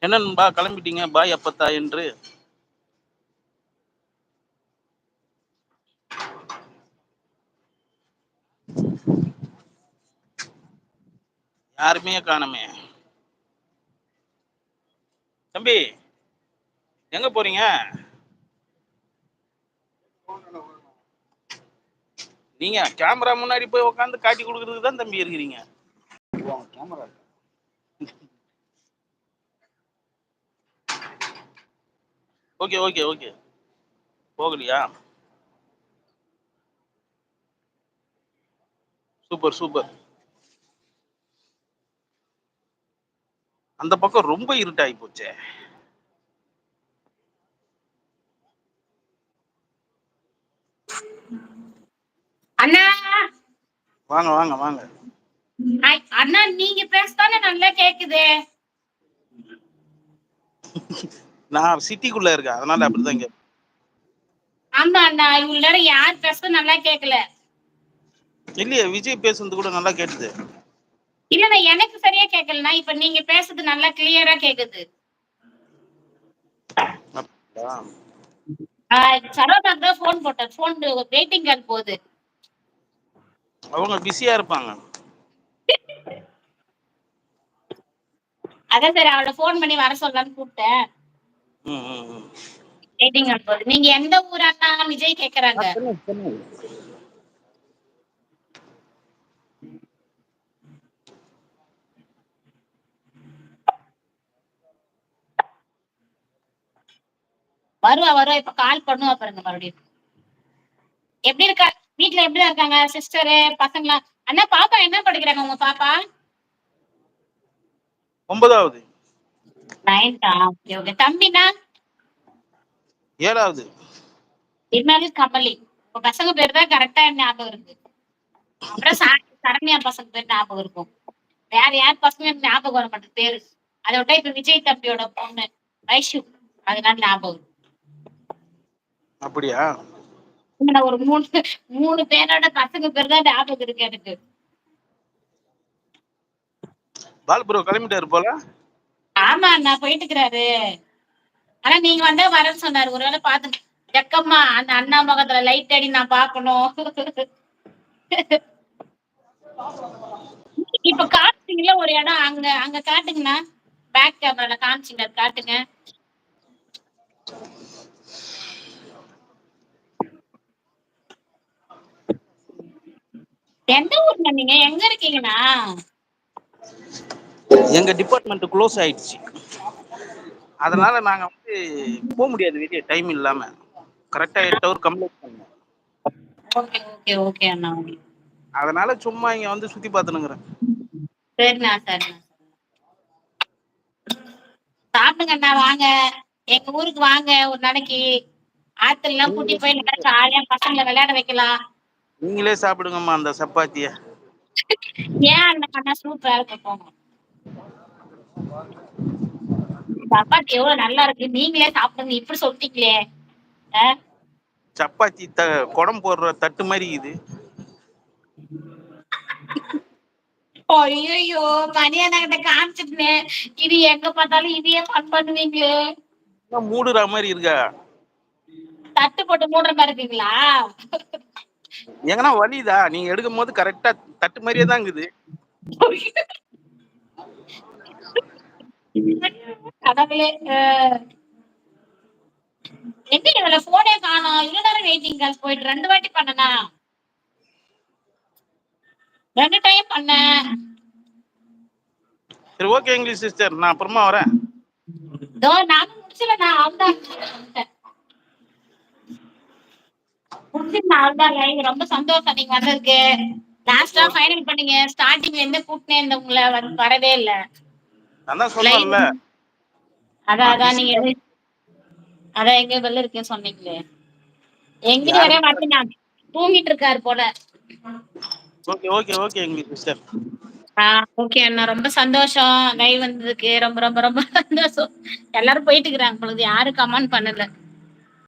என்னன்பா கிளம்பிட்டீங்க பாய் அப்பத்தா என்று? யாருமே காணமே. தம்பி எங்க போறீங்க? நீங்க கேமரா முன்னாடி போய் உட்காந்து காட்டி கொடுக்கறதுக்கு தான் தம்பி இருக்கிறீங்க. Camera okay okay okay. போகலையா? Super super. அந்த பக்கம் ரொம்ப இருட்டாகி போச்சே. அண்ணா வாங்க வாங்க வாங்க. அண்ணா நீங்க பேசத்தானே நல்லா கேக்குது. நான் சிட்டிக்குள்ள இருக்கேன், அதனால அப்படிதான் கேட்பேன். ஆமா அண்ணா, இவ்வளவு நேரம் யார் பேச நல்லா கேட்கல. இல்லையே, விஜய் பேசுறது கூட நல்லா கேட்டுது. இல்லண்ணா எனக்கு சரியா கேட்கலண்ணா. இப்ப நீங்க பேசுறது நல்லா கிளியரா கேக்குது. சரோஜாக்கு தான் போன் போட்டேன். போன் வெயிட்டிங் கால் போகுது. அவங்க பிஸியா இருப்பாங்க. அதான் சரி அவளை போன் பண்ணி வர சொல்லலாம்னு கூப்பிட்டேன். வெயிட்டிங் கால் போகுது. நீங்க எந்த ஊர் அண்ணா? விஜய் கேக்குறாங்க. வருவா இப்ப கால் பண்ணுவா பாருங்க மறுபடியும். எப்படி இருக்கா? வீட்டுல எப்படி இருக்காங்க சிஸ்டரு பசங்களா? அண்ணா பாப்பா என்ன படிக்கிறாங்க உங்க பாப்பா? 9வது. 9th. Okay okay. தம்பினா? 7வது. இருந்தாலும் கமலி. உங்க பசங்க பேர் தான் கரெக்டா ஞாபகம் இருக்கு. அப்புறம் சரண்யா பசங்க பேர் ஞாபகம் இருக்கும். வேற யார் பசங்க ஞாபகம் வர மாட்டேன் பேரு. அதை விட்டா இப்ப விஜய் தம்பியோட பொண்ணு வைஷு, அதனால ஞாபகம். அப்படியா? ஒரு மூணு பேரோட பசங்க பேர் தான் ஞாபகம் இருக்கு எனக்கு. பால் ப்ரோ கிளம்பிட்டாரு போல. ஆமா நான் போயிட்டு இருக்கிறாரு. ஆனா நீங்க வந்தா வரேன்னு சொன்னாரு. ஒருவேளை பாத்து ஜக்கம்மா அந்த அண்ணா முகத்துல லைட் அடி நான் பாக்கணும். இப்ப காட்டுங்களா ஒரு இடம் அங்க அங்க காட்டுங்கண்ணா. பேக் கேமரால காமிச்சிங்க, காட்டுங்க. எந்த ஊர்ல நீங்க? எங்க இருக்கீங்கண்ணா? எங்க டிபார்ட்மெண்ட் க்ளோஸ் ஆயிடுச்சு, அதனால நாங்க வந்து போக முடியாது வெளியே டைம் இல்லாம. கரெக்டா 8 hour கம்ப்ளீட் பண்ணோம். ஓகே ஓகே ஓகே அண்ணா. அதனால சும்மா இங்க வந்து சுத்தி பார்த்துனுங்கிறேன். சரிண்ணா சரிண்ணா. சாப்பிடுங்கண்ணா, வாங்க எங்க ஊருக்கு வாங்க ஒரு நாளைக்கு. ஆத்துல எல்லாம் கூட்டி போய் ஜாலியா பசங்களை விளையாட வைக்கலாம். நீங்களே சாப்பிடுங்கம்மா அந்த சப்பாத்திய. ஏன் அண்ணா சூப்பரா இருக்கு போங்க. சப்பாத்தி எவ்வளவு நல்லா இருக்கு, நீங்களே சாப்பிடுங்க. இப்படி சொல்லிட்டீங்களே. சப்பாத்தி குடம் போடுற தட்டு மாதிரி இது. ஐயோ மணியண்ணா கிட்ட காமிச்சிட்டேன். இது எங்க பார்த்தாலும் இதையே ஃபன் பண்ணுவீங்களே. மூடுற மாதிரி இருக்கா? தட்டு போட்டு மூடுற மாதிரி இருக்குங்களா? எங்கன்னா வலிதா? நீங்க எடுக்கும் போது கரெக்டா தட்டு மாதிரியே தான் இருக்குது. கடவுளே. எப்படி இதுல போனே காணோம்? இவ்வளவு நேரம் வெயிட்டிங் கால் போயிட்டு 2 வாட்டி பண்ணனா? 2 டைம் பண்ணேன். சரி ஓகே இங்கிலீஷ் சிஸ்டர், நான் அப்புறமா வரேன். நானும் முடிச்சல. நான் அவ்வளவுதான் ரொம்ப சந்தோஷம் நீங்க வந்ததுக்கு. லாஸ்டா ஃபைனல் பண்ணீங்க. ஸ்டார்டிங்ல இருந்து கூப்பிட்டே இருந்த உங்களை வரவே இல்ல. அதான் சொன்னேன்ல. அதான் நீங்க அதான் எங்க வெளில இருக்கேன்னு சொன்னீங்களே. எங்கிட்ட வரைய மாட்டேன். நான் தூங்கிட்டு இருக்காரு போல. Okay okay okay English sister. Okay அண்ணா, ரொம்ப சந்தோஷம் லைவ் வந்ததுக்கு. ரொம்ப ரொம்ப ரொம்ப சந்தோஷம். எல்லாரும் போயிட்டு இருக்கிறாங்க பொழுது, யாரும் கமெண்ட் பண்ணல.